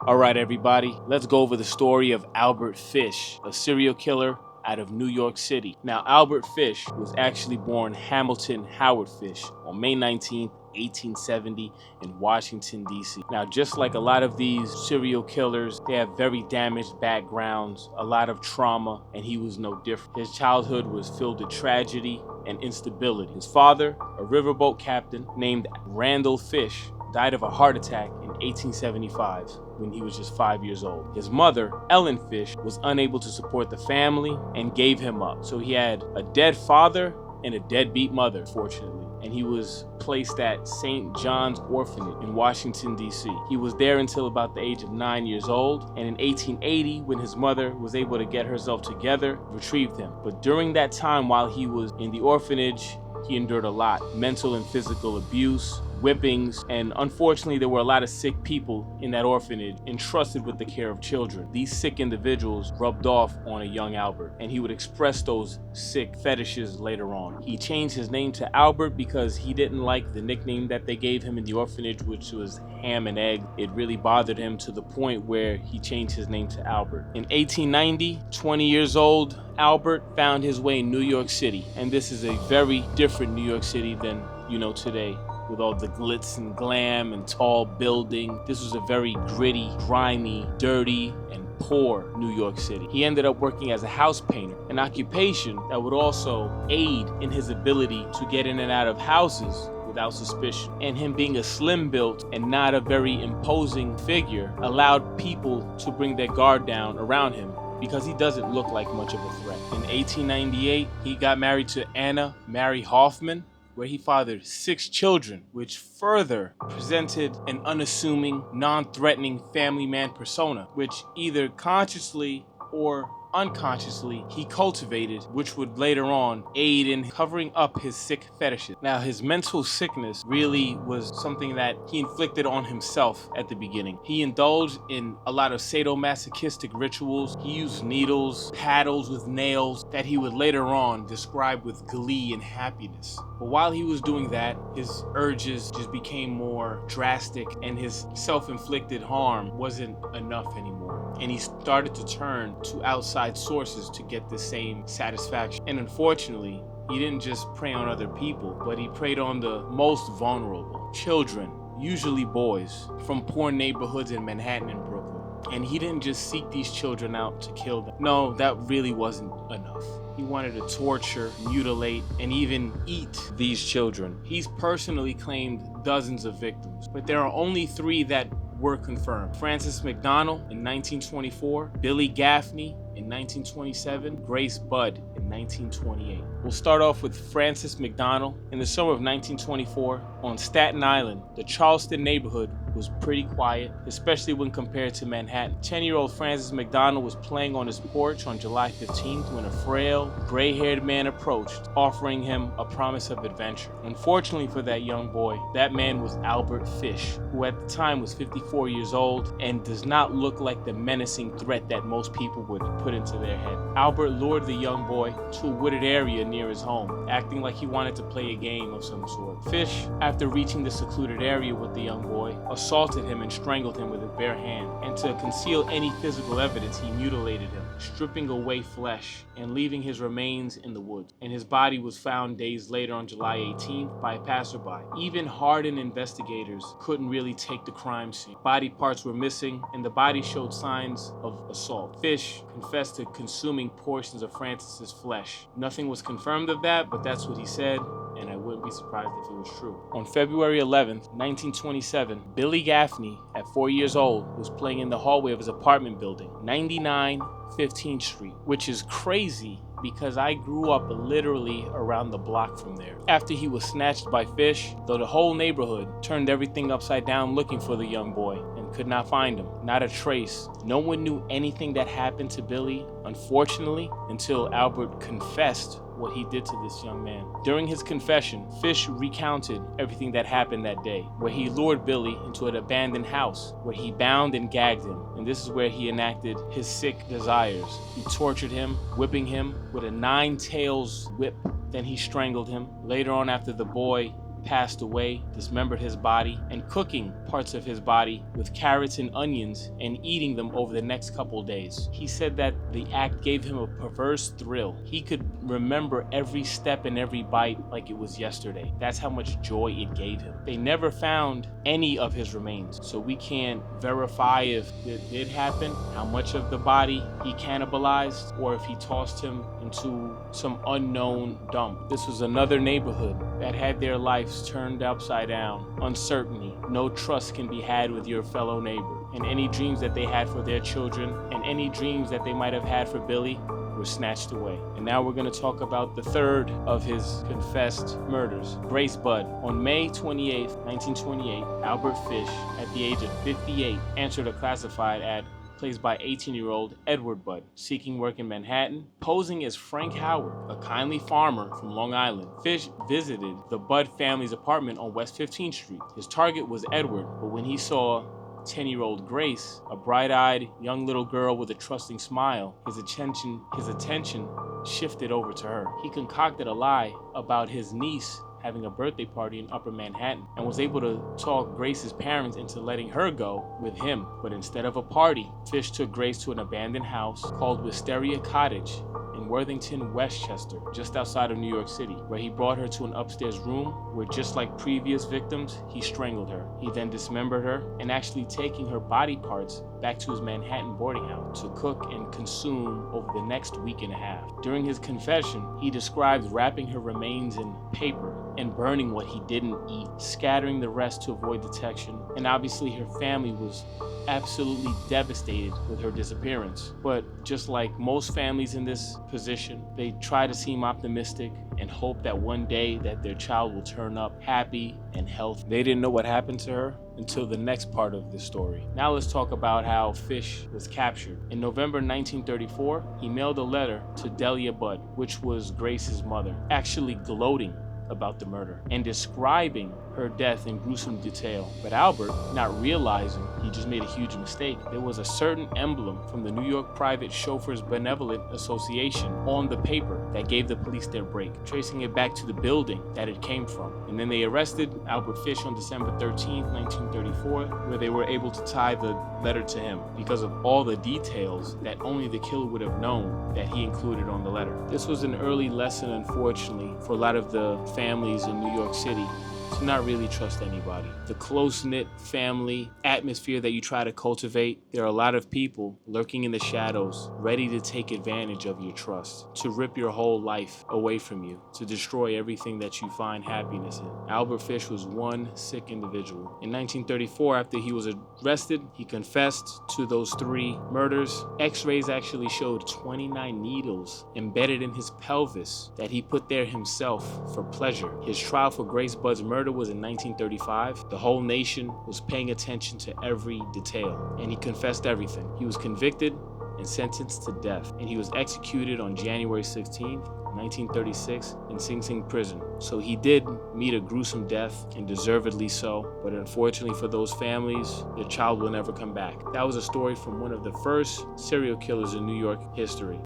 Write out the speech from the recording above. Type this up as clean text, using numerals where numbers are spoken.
All right, everybody, let's go over the story of Albert Fish, a serial killer out of New York City. Now, Albert Fish was actually born Hamilton Howard Fish on May 19th, 1870 in Washington, D.C. Now, just like a lot of these serial killers, they have very damaged backgrounds, a lot of trauma, and he was no different. His childhood was filled with tragedy and instability. His father, a riverboat captain named Randall Fish, died of a heart attack in 1875 when he was just 5 years old. His mother, Ellen Fish, was unable to support the family and gave him up. So he had a dead father and a deadbeat mother, fortunately. And he was placed at St. John's Orphanage in Washington, D.C. He was there until about the age of 9 years old, and in 1880, when his mother was able to get herself together, retrieved him. But during that time, while he was in the orphanage, he endured a lot: mental and physical abuse, whippings, and unfortunately there were a lot of sick people in that orphanage entrusted with the care of children. These sick individuals rubbed off on a young Albert, and he would express those sick fetishes later on. He changed his name to Albert because he didn't like the nickname that they gave him in the orphanage, which was Ham and Egg. It really bothered him to the point where he changed his name to Albert. In 1890, 20 years old, Albert found his way in New York City, and this is a very different New York City than you know today, with all the glitz and glam and tall building. This was a very gritty, grimy, dirty, and poor New York City. He ended up working as a house painter, an occupation that would also aid in his ability to get in and out of houses without suspicion. And him being a slim built and not a very imposing figure allowed people to bring their guard down around him, because he doesn't look like much of a threat. In 1898, he got married to Anna Mary Hoffman, where he fathered 6 children, which further presented an unassuming, non-threatening family man persona, which either consciously or unconsciously he cultivated, which would later on aid in covering up his sick fetishes. Now, his mental sickness really was something that he inflicted on himself at the beginning. He indulged in a lot of sadomasochistic rituals. He used needles, paddles with nails that he would later on describe with glee and happiness. But while he was doing that, his urges just became more drastic, and his self-inflicted harm wasn't enough anymore. And he started to turn to outside sources to get the same satisfaction. And unfortunately, he didn't just prey on other people, but he preyed on the most vulnerable: children, usually boys, from poor neighborhoods in Manhattan and Brooklyn. And he didn't just seek these children out to kill them. No, that really wasn't enough. He wanted to torture, mutilate, and even eat these children. He's personally claimed dozens of victims, but there are only 3 that were confirmed: Frances McDonnell in 1924, Billy Gaffney in 1927, Grace Budd in 1928. We'll start off with Frances McDonnell. In the summer of 1924, on Staten Island, the Charleston neighborhood was pretty quiet, especially when compared to Manhattan. 10-year-old Frances McDonnell was playing on his porch on July 15th when a frail, gray-haired man approached, offering him a promise of adventure. Unfortunately for that young boy, that man was Albert Fish, who at the time was 54 years old and does not look like the menacing threat that most people would put into their head. Albert lured the young boy to a wooded area near his home, acting like he wanted to play a game of some sort. Fish, after reaching the secluded area with the young boy, assaulted him and strangled him with his bare hand. And to conceal any physical evidence, he mutilated him, stripping away flesh and leaving his remains in the woods. And his body was found days later on July 18th by a passerby. Even hardened investigators couldn't really take the crime scene. Body parts were missing, and the body showed signs of assault. Fish confessed to consuming portions of Frances's flesh. Nothing was confirmed of that, but that's what he said, and I wouldn't be surprised if it was true. On February 11th, 1927, Billy Gaffney, at 4 years old, was playing in the hallway of his apartment building, 99 15th Street, which is crazy because I grew up literally around the block from there. After he was snatched by Fish, though the whole neighborhood turned everything upside down looking for the young boy and could not find him, not a trace. No one knew anything that happened to Billy, unfortunately, until Albert confessed what he did to this young man. During his confession, Fish recounted everything that happened that day, where he lured Billy into an abandoned house, where he bound and gagged him, and this is where he enacted his sick desires. He tortured him, whipping him with a 9 tails whip. Then he strangled him. Later on, after the boy passed away, dismembered his body, and cooking parts of his body with carrots and onions and eating them over the next couple days. He said that the act gave him a perverse thrill. He could remember every step and every bite like it was yesterday. That's how much joy it gave him. They never found any of his remains, so we can't verify if it did happen, how much of the body he cannibalized, or if he tossed him into some unknown dump. This was another neighborhood that had their lives turned upside down. Uncertainty. No trust can be had with your fellow neighbor. And any dreams that they had for their children and any dreams that they might have had for Billy were snatched away. And now we're going to talk about the third of his confessed murders, Grace Budd. On May 28, 1928, Albert Fish, at the age of 58, answered a classified ad placed by 18-year-old Edward Budd, seeking work in Manhattan. Posing as Frank Howard, a kindly farmer from Long Island, Fish visited the Budd family's apartment on West 15th Street. His target was Edward, but when he saw 10-year-old Grace, a bright-eyed young little girl with a trusting smile, his attention shifted over to her. He concocted a lie about his niece having a birthday party in Upper Manhattan and was able to talk Grace's parents into letting her go with him. But instead of a party, Fish took Grace to an abandoned house called Wisteria Cottage in Worthington, Westchester, just outside of New York City, where he brought her to an upstairs room where, just like previous victims, he strangled her. He then dismembered her and actually taking her body parts back to his Manhattan boarding house to cook and consume over the next week and a half. During his confession, he described wrapping her remains in paper and burning what he didn't eat, scattering the rest to avoid detection. And obviously her family was absolutely devastated with her disappearance. But just like most families in this position, they try to seem optimistic and hope that one day that their child will turn up happy and healthy. They didn't know what happened to her until the next part of this story. Now let's talk about how Fish was captured. In November 1934, he mailed a letter to Delia Budd, which was Grace's mother, actually gloating about the murder and describing her death in gruesome detail. But Albert, not realizing he just made a huge mistake, there was a certain emblem from the New York Private Chauffeurs Benevolent Association on the paper that gave the police their break, tracing it back to the building that it came from. And then they arrested Albert Fish on December 13, 1934, where they were able to tie the letter to him because of all the details that only the killer would have known that he included on the letter. This was an early lesson, unfortunately, for a lot of the families in New York City to not really trust anybody. The close-knit family atmosphere that you try to cultivate, there are a lot of people lurking in the shadows, ready to take advantage of your trust, to rip your whole life away from you, to destroy everything that you find happiness in. Albert Fish was one sick individual. In 1934, after he was arrested, he confessed to those 3 murders. X-rays actually showed 29 needles embedded in his pelvis that he put there himself for pleasure. His trial for Grace Budd's murder was in 1935. The whole nation was paying attention to every detail, and he confessed everything. He was convicted and sentenced to death, and he was executed on January 16th, 1936 in Sing Sing prison. So he did meet a gruesome death, and deservedly so, but unfortunately for those families, their child will never come back. That was a story from one of the first serial killers in New York history.